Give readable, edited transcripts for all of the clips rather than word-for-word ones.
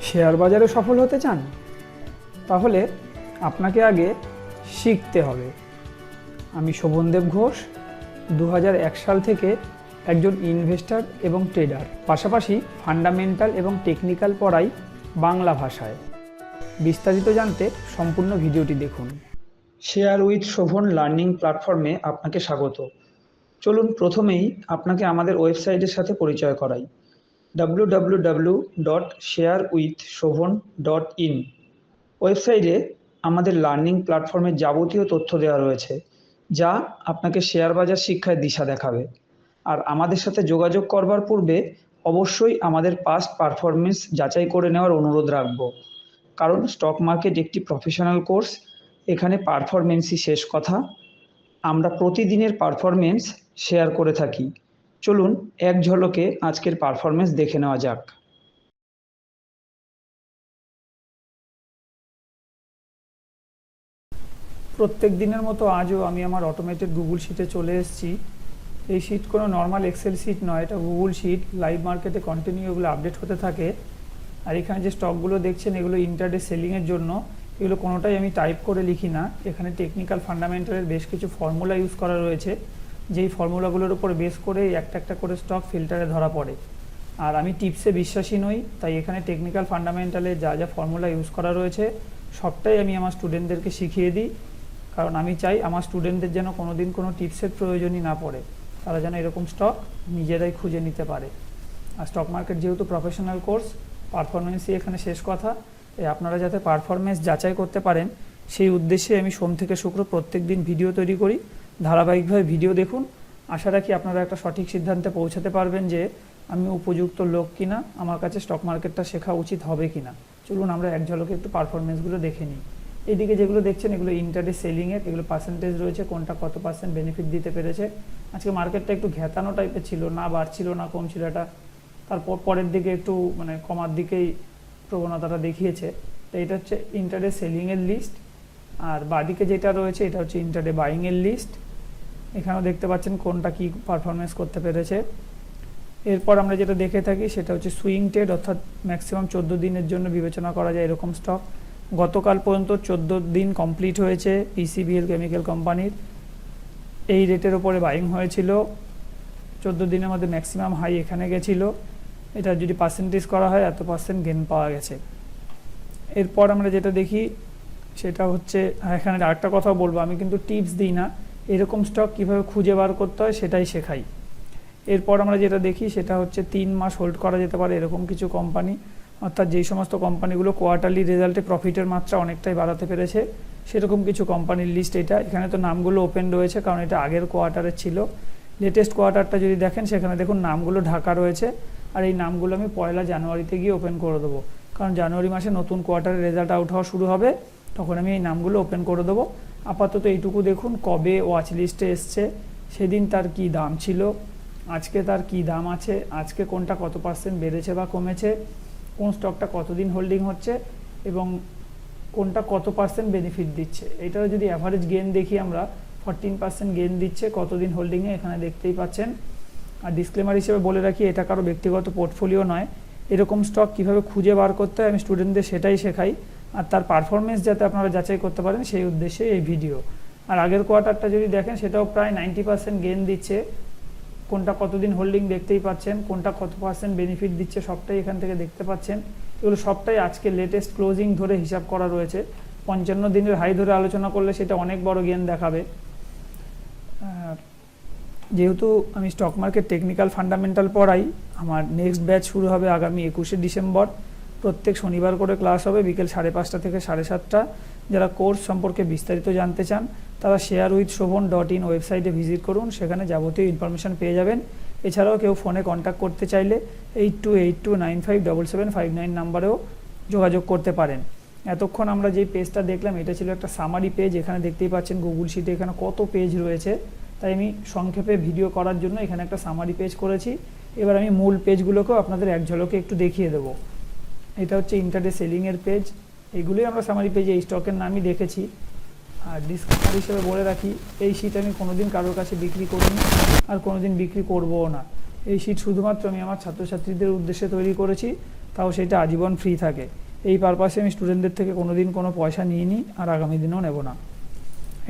Share বাজারে সফল হতে চান? তাহলে আপনাকে আগে শিখতে হবে। আমি শোভনদেব ঘোষ, 2001 সাল থেকে একজন ইনভেস্টর এবং ট্রেডার, পাশাপাশি ফান্ডামেন্টাল এবং টেকনিক্যাল পড়াই বাংলা ভাষায়। বিস্তারিত জানতে সম্পূর্ণ ভিডিওটি দেখুন। শেয়ার উইথ শোভন লার্নিং প্ল্যাটফর্মে আপনাকে স্বাগত। চলুন প্রথমেই আপনাকে আমাদের ওয়েবসাইটের সাথে পরিচয় করাই। www.sharewithshobhan.in ওয়েবসাইটে আমাদের লার্নিং প্ল্যাটফর্মের যাবতীয় তথ্য দেওয়া রয়েছে, যা আপনাকে শেয়ার বাজার শিক্ষায় দিশা দেখাবে। আর আমাদের সাথে যোগাযোগ করবার পূর্বে অবশ্যই আমাদের পাস্ট পারফরমেন্স যাচাই করে নেওয়ার অনুরোধ রাখব, কারণ স্টক মার্কেট একটি প্রফেশনাল কোর্স। এখানে পারফরমেন্সই শেষ কথা। আমরা প্রতিদিনের পারফরমেন্স শেয়ার করে থাকি। চলুন এক ঝলকে আজকের পারফরমেন্স দেখে নেওয়া যাক। প্রত্যেক দিনের মতো আজও আমি আমার অটোমেটেড গুগল শিটে চলে এসেছি। এই শিট কোনো নর্মাল এক্সেল শিট নয়, এটা গুগল শিট। লাইভ মার্কেটে কন্টিনিউ এগুলো আপডেট হতে থাকে। আর এখানে যে স্টকগুলো দেখছেন, এগুলো ইন্টারডে সেলিংয়ের জন্য। এগুলো কোনোটাই আমি টাইপ করে লিখি না। এখানে টেকনিক্যাল ফান্ডামেন্টালের বেশ কিছু ফর্মুলা ইউজ করা রয়েছে, যেই ফর্মুলাগুলোর উপর বেস করে একটা একটা করে স্টক ফিল্টারে ধরা পড়ে। আর আমি টিপসে বিশ্বাসী নই, তাই এখানে টেকনিক্যাল ফান্ডামেন্টালে যা যা ফর্মুলা ইউজ করা রয়েছে সবটাই আমি আমার স্টুডেন্টদেরকে শিখিয়ে দিই, কারণ আমি চাই আমার স্টুডেন্টদের যেন কোনোদিন কোনো টিপসের প্রয়োজনই না পড়ে। তারা যেন এরকম স্টক নিজেরাই খুঁজে নিতে পারে। আর স্টক মার্কেট যেহেতু প্রফেশনাল কোর্স, পারফরমেন্সই এখানে শেষ কথা। তাই আপনারা যাতে পারফরমেন্স যাচাই করতে পারেন, সেই উদ্দেশ্যে আমি সোম থেকে শুক্র প্রত্যেক দিন ভিডিও তৈরি করি। ধারাবাহিকভাবে ভিডিও দেখুন। আশা রাখি আপনারা একটা সঠিক সিদ্ধান্তে পৌঁছাতে পারবেন যে আমি উপযুক্ত লোক কিনা, আমার কাছে স্টক মার্কেটটা শেখা উচিত হবে কিনা। চলুন আমরা এক ঝলকে একটু পারফরমেন্সগুলো দেখে নিই। এইদিকে যেগুলো দেখছেন, এগুলো ইন্টারডে সেলিংয়ের, এগুলো পার্সেন্টেজ রয়েছে, কোনটা কত পার্সেন্ট বেনিফিট দিতে পেরেছে। আজকে মার্কেটটা একটু ঘেতানো টাইপের ছিল, না বাড়ছিল না কমছিল, এটা তারপর পরের দিকে একটু কমার দিকেই প্রবণতাটা দেখিয়েছে। তো এটা হচ্ছে ইন্টারডে সেলিংয়ের লিস্ট। আর বাদিকে যেটা রয়েছে এটা হচ্ছে ইন্টারডে বাইংয়ের লিস্ট। এখানেও দেখতে পাচ্ছেন কোনটা কি পারফরমেন্স করতে পেরেছে। এরপর আমরা যেটা দেখে থাকি সেটা হচ্ছে সুইং ট্রেড, অর্থাৎ ম্যাক্সিমাম 14 দিনের জন্য বিবেচনা করা যায় এরকম স্টক। গতকাল পর্যন্ত 14 দিন কমপ্লিট হয়েছে পিসিবিএল কেমিক্যাল কোম্পানির। এই রেটের ওপরে বাইং হয়েছিল। 14 দিনের মধ্যে ম্যাক্সিমাম হাই এখানে গেছিলো। এটা যদি পার্সেন্টেজ করা হয় এত পার্সেন্ট গেন পাওয়া গেছে। এরপর আমরা যেটা দেখি সেটা হচ্ছে, এখানে আরেকটা কথা বলবো, আমি কিন্তু টিপস দিই না, এরকম স্টক কীভাবে খুঁজে বার করতে হয় সেটাই শেখাই। এরপর আমরা যেটা দেখি সেটা হচ্ছে 3 মাস হোল্ড করা যেতে পারে এরকম কিছু কোম্পানি, অর্থাৎ যেই সমস্ত কোম্পানিগুলো কোয়ার্টারলি রেজাল্টে প্রফিটের মাত্রা অনেকটাই বাড়াতে পেরেছে, সেরকম কিছু কোম্পানির লিস্ট এটা। এখানে তো নামগুলো ওপেন রয়েছে, কারণ এটা আগের কোয়ার্টারের ছিল। লেটেস্ট কোয়ার্টারটা যদি দেখেন, সেখানে দেখুন নামগুলো ঢাকা রয়েছে। আর এই নামগুলো আমি 1 জানুয়ারিতে গিয়ে ওপেন করে দেবো, কারণ জানুয়ারি মাসে নতুন কোয়ার্টারের রেজাল্ট আউট হওয়া শুরু হবে, তখন আমি এই নামগুলো ওপেন করে দেবো। আপাতত এইটুকু দেখুন, কবে ওয়াচ লিস্টে এসছে, সেদিন তার কি দাম ছিল, আজকে তার কি দাম আছে, আজকে কোনটা কত পার্সেন্ট বেড়েছে বা কমেছে, কোন স্টকটা কতদিন হোল্ডিং হচ্ছে এবং কোনটা কত পার্সেন্ট বেনিফিট দিচ্ছে। এটাও যদি অ্যাভারেজ গেন দেখি আমরা, 14% গেন দিচ্ছে কতদিন হোল্ডিংয়ে, এখানে দেখতেই পাচ্ছেন। আর ডিসক্লেমার হিসেবে বলে রাখি, এটা কারো ব্যক্তিগত পোর্টফোলিও নয়। এরকম স্টক কীভাবে খুঁজে বার করতে হয় আমি স্টুডেন্টদের সেটাই শেখাই, আর তার পারফরমেন্স যাতে আপনারা যাচাই করতে পারেন সেই উদ্দেশ্যে এই ভিডিও। আর আগের কোয়ার্টারটা যদি দেখেন, সেটাও প্রায় 90% গেন দিচ্ছে। কোনটা কতদিন হোল্ডিং দেখতেই পাচ্ছেন, কোনটা কত পার্সেন্ট বেনিফিট দিচ্ছে সবটাই এখান থেকে দেখতে পাচ্ছেন। এগুলো সবটাই আজকে লেটেস্ট ক্লোজিং ধরে হিসাব করা রয়েছে। 55 দিনের হাই ধরে আলোচনা করলে সেটা অনেক বড় গেন দেখাবে। যেহেতু আমি স্টক মার্কেট টেকনিক্যাল ফান্ডামেন্টাল পড়াই, আমার নেক্সট ব্যাচ শুরু হবে আগামী 21শে ডিসেম্বর। প্রত্যেক শনিবার করে ক্লাস হবে বিকেল 5:30 থেকে 7:30। যারা কোর্স সম্পর্কে বিস্তারিত জানতে চান তারা sharewithshobhan.in ওয়েবসাইটে ভিজিট করুন, সেখানে যাবতীয় ইনফরমেশান পেয়ে যাবেন। এছাড়াও কেউ ফোনে কন্ট্যাক্ট করতে চাইলে 8282957759 নাম্বারেও যোগাযোগ করতে পারেন। এতক্ষণ আমরা যেই পেজটা দেখলাম, এটা ছিল একটা সামারি পেজ। এখানে দেখতেই পাচ্ছেন গুগল শিটে এখানে কত পেজ রয়েছে, তাই আমি সংক্ষেপে ভিডিও করার জন্য এখানে একটা সামারি পেজ করেছি। এবার আমি মূল পেজগুলোকেও আপনাদের এক ঝলকে একটু দেখিয়ে দেবো। এটা হচ্ছে ইন্টারডে সেলিংয়ের পেজ। এইগুলোই আমরা সামারি পেজে এই স্টকের নামই দেখেছি। আর ডিসক্লেমার হিসেবে বলে রাখি, এই শিট আমি কোনোদিন কারোর কাছে বিক্রি করিনি আর কোনোদিন বিক্রি করবও না। এই শিট শুধুমাত্র আমি আমার ছাত্রছাত্রীদের উদ্দেশ্যে তৈরি করেছি, তাও সেটা আজীবন ফ্রি থাকে। এই পারপাসে আমি স্টুডেন্টদের থেকে কোনো দিন কোনো পয়সা নিইনি, আর আগামী দিনেও নেব না।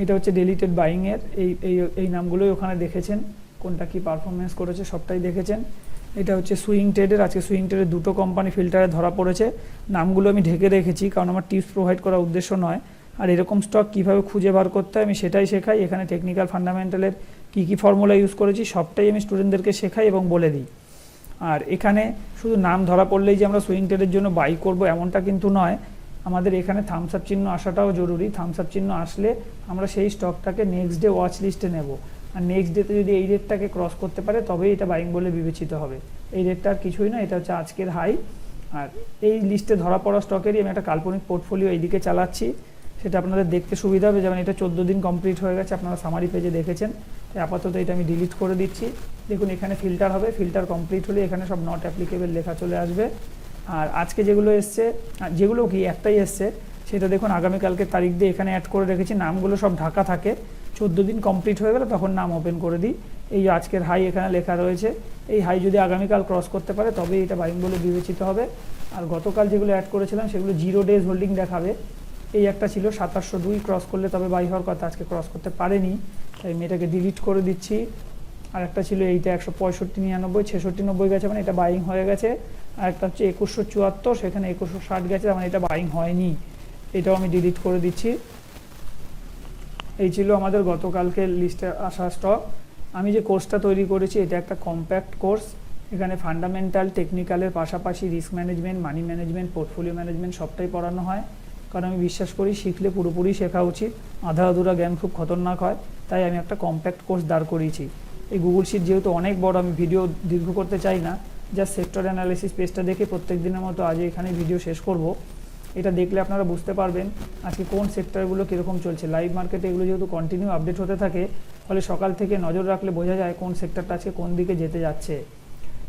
এটা হচ্ছে ডিলিটেড বাইংয়ের এই নামগুলোই ওখানে দেখেছেন, কোনটা কি পারফরমেন্স করেছে সবটাই দেখেছেন। এটা হচ্ছে সুইং ট্রেডের, আজকে সুইং ট্রেডের দুটো কোম্পানি ফিল্টারে ধরা পড়েছে। নামগুলো আমি ঢেকে রেখেছি কারণ আমার টিপস প্রোভাইড করার উদ্দেশ্য নয়, আর এরকম স্টক কীভাবে খুঁজে বার করতে হয় আমি সেটাই শেখাই। এখানে টেকনিক্যাল ফান্ডামেন্টালের কী ফর্মুলা ইউজ করেছি সবটাই আমি স্টুডেন্টদেরকে শেখাই এবং বলে দিই। আর এখানে শুধু নাম ধরা পড়লেই যে আমরা সুইং ট্রেডের জন্য বাই করব এমনটা কিন্তু নয়, আমাদের এখানে থামস আপ চিহ্ন আসাটাও জরুরি। থামস আপ চিহ্ন আসলে আমরা সেই স্টকটাকে নেক্সট ডে ওয়াচ লিস্টে নেব, আর নেক্সট ডেতে যদি এই রেটটাকে ক্রস করতে পারে তবেই এটা বাইং বলে বিবেচিত হবে। এই রেটটা আর কিছুই না, এটা হচ্ছে আজকের হাই। আর এই লিস্টে ধরা পড়া স্টকেরই আমি একটা কাল্পনিক পোর্টফোলিও এইদিকে চালাচ্ছি, সেটা আপনাদের দেখতে সুবিধা হবে। যেমন এটা 14 দিন কমপ্লিট হয়ে গেছে, আপনারা সামারি পেজে দেখেছেন। তাই আপাতত এটা আমি ডিলিট করে দিচ্ছি। দেখুন এখানে ফিল্টার হবে, ফিল্টার কমপ্লিট হলে এখানে সব নট অ্যাপ্লিকেবল লেখা চলে আসবে। আর আজকে যেগুলো এসছে, যেগুলো কি একটাই এসছে সেটা দেখুন আগামীকালকে তারিখ দিয়ে এখানে অ্যাড করে রেখেছি। নামগুলো সব ঢাকা থাকে, 14 দিন কমপ্লিট হয়ে গেলে তখন নাম ওপেন করে দিই। এই আজকের হাই এখানে লেখা রয়েছে, এই হাই যদি আগামীকাল ক্রস করতে পারে তবেই এটা বাইং বলে বিবেচিত হবে। আর গতকাল যেগুলো অ্যাড করেছিলাম সেগুলো 0 ডেজ হোল্ডিং দেখাবে। এই একটা ছিল 2702 ক্রস করলে তবে বাই হওয়ার কথা, আজকে ক্রস করতে পারেনি, তাই আমি এটাকে ডিলিট করে দিচ্ছি। আর একটা ছিল এইটা 165.99, 66.90 গেছে, মানে এটা বাইং হয়ে গেছে। আর একটা হচ্ছে 2174, সেখানে 2160 গেছে, মানে এটা বাইং হয়নি, এটাও আমি ডিলিট করে দিচ্ছি। এই ছিল আমাদের গতকালকে লিস্টে আসা স্টক। আমি যে কোর্সটা তৈরি করেছি এটা একটা কম্প্যাক্ট কোর্স, এখানে ফান্ডামেন্টাল টেকনিক্যালের পাশাপাশি risk management, money management, portfolio management সবটাই পড়ানো হয়। কারণ আমি বিশ্বাস করি শিখলে পুরোপুরি শেখা উচিত, আধা আধুরা জ্ঞান খুব খতরনাক হয়। তাই আমি একটা কম্প্যাক্ট কোর্স দাঁড় করিয়েছি। এই গুগল শিট যেহেতু অনেক বড়, আমি ভিডিও দীর্ঘ করতে চাই না, জাস্ট সেক্টর অ্যানালিসিস পেজটা দেখে প্রত্যেক দিনের মতো আজ এখানে ভিডিও শেষ করব। এটা দেখলে আপনারা বুঝতে পারবেন আজকে কোন সেক্টরগুলো কীরকম চলছে। লাইভ মার্কেটে এগুলো যেহেতু কন্টিনিউ আপডেট হতে থাকে, ফলে সকাল থেকে নজর রাখলে বোঝা যায় কোন সেক্টরটা আজকে কোন দিকে যেতে যাচ্ছে।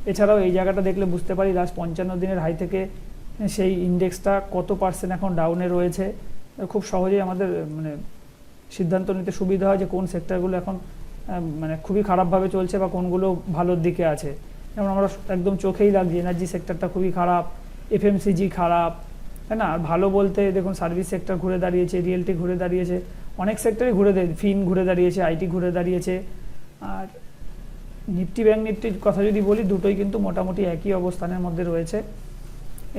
এছাড়াও এই জায়গাটা দেখলে বুঝতে পারি লাস্ট 55 দিনের হাই থেকে সেই ইন্ডেক্সটা কত পার্সেন্ট এখন ডাউনে রয়েছে। খুব সহজেই আমাদের সিদ্ধান্ত নিতে সুবিধা হয় যে কোন সেক্টরগুলো এখন খুবই খারাপভাবে চলছে বা কোনগুলো ভালোর দিকে আছে। যেমন আমরা একদম চোখেই লাগছে এনার্জি সেক্টরটা খুবই খারাপ, এফএমসিজি খারাপ, তাই না। আর ভালো বলতে দেখুন সার্ভিস সেক্টর ঘুরে দাঁড়িয়েছে, রিয়েলটি ঘুরে দাঁড়িয়েছে, অনেক সেক্টরই ফিন ঘুরে দাঁড়িয়েছে, আইটি ঘুরে দাঁড়িয়েছে। আর নিফটি ব্যাংক নিফটির কথা যদি বলি, দুটোই কিন্তু মোটামুটি একই অবস্থানের মধ্যে রয়েছে।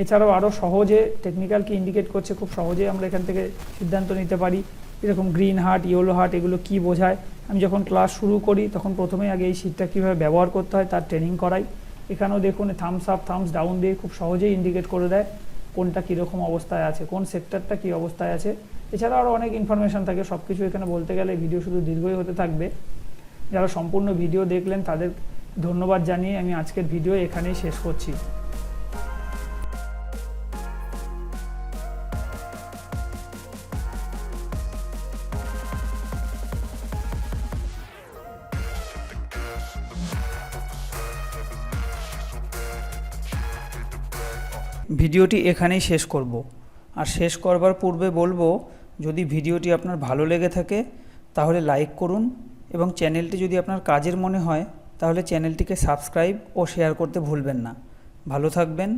এছাড়াও আরও সহজে টেকনিক্যাল কি ইন্ডিকেট করছে খুব সহজেই আমরা এখান থেকে সিদ্ধান্ত নিতে পারি। এরকম গ্রিন হার্ট, ইয়েলো হার্ট এগুলো কি বোঝায়, আমি যখন ক্লাস শুরু করি তখন প্রথমেই আগে এই শিটটা কীভাবে ব্যবহার করতে হয় তার ট্রেনিং করাই। এখানেও দেখুন থামস আপ থামস ডাউন দিয়ে খুব সহজেই ইন্ডিকেট করে দেয় কোনটা কীরকম অবস্থায় আছে, কোন সেক্টরটা কী অবস্থায় আছে। এছাড়াও আরও অনেক ইনফরমেশান থাকে, সব কিছু এখানে বলতে গেলে ভিডিও শুধু দীর্ঘই হতে থাকবে। যারা সম্পূর্ণ ভিডিও দেখলেন তাদের ধন্যবাদ জানিয়ে আমি আজকের ভিডিও এখানেই শেষ করছি। ভিডিওটি এখানেই শেষ করব, আর শেষ করবার পূর্বে বলবো যদি ভিডিওটি আপনার ভালো লেগে থাকে তাহলে লাইক করুন, এবং চ্যানেলটি যদি আপনার কাজের মনে হয় তাহলে চ্যানেলটিকে সাবস্ক্রাইব ও শেয়ার করতে ভুলবেন না। ভালো থাকবেন,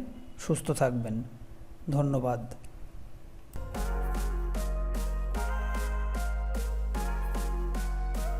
সুস্থ থাকবেন, ধন্যবাদ।